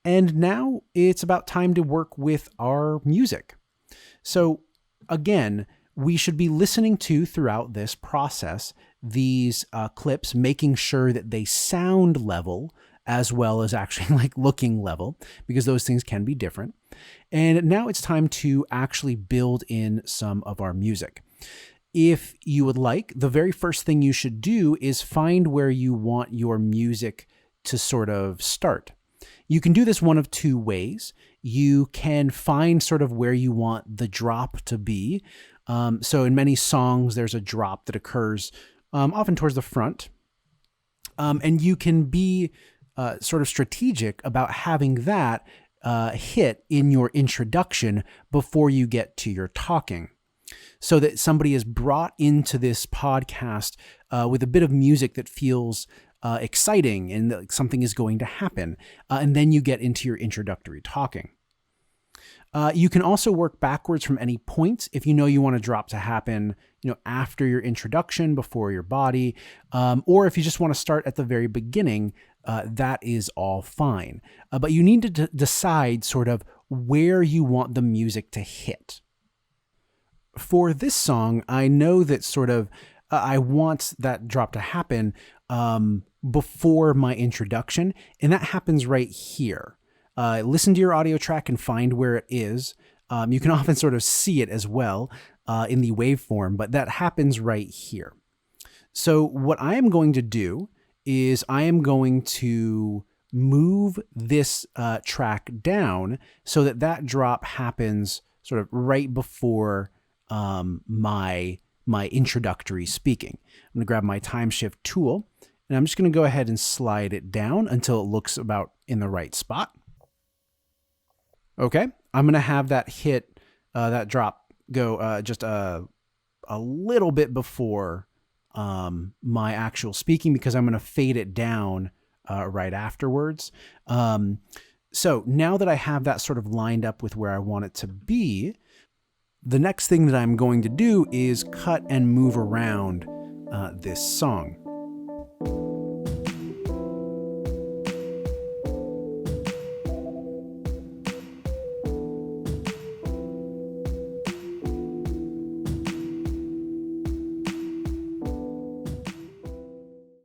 And now it's about time to work with our music. So again, we should be listening to throughout this process these clips, making sure that they sound level as well as actually like looking level, because those things can be different. And now it's time to actually build in some of our music. If you would like, the very first thing you should do is find where you want your music to sort of start. You can do this one of two ways. You can find sort of where you want the drop to be. So in many songs, there's a drop that occurs often towards the front. And you can be sort of strategic about having that hit in your introduction before you get to your talking, so that somebody is brought into this podcast with a bit of music that feels exciting and that something is going to happen. And then you get into your introductory talking. You can also work backwards from any point if you know you want a drop to happen, after your introduction, before your body, or if you just want to start at the very beginning, that is all fine. But you need to decide sort of where you want the music to hit. For this song, I know that sort of I want that drop to happen before my introduction, and that happens right here. Listen to your audio track and find where it is. You can often sort of see it as well in the waveform, but that happens right here. So what I am going to do is I am going to move this track down so that that drop happens sort of right before my introductory speaking. I'm going to grab my time shift tool, and I'm just going to go ahead and slide it down until it looks about in the right spot. Okay, I'm going to have that hit, that drop go just a little bit before my actual speaking, because I'm going to fade it down right afterwards. So now that I have that sort of lined up with where I want it to be, the next thing that I'm going to do is cut and move around this song.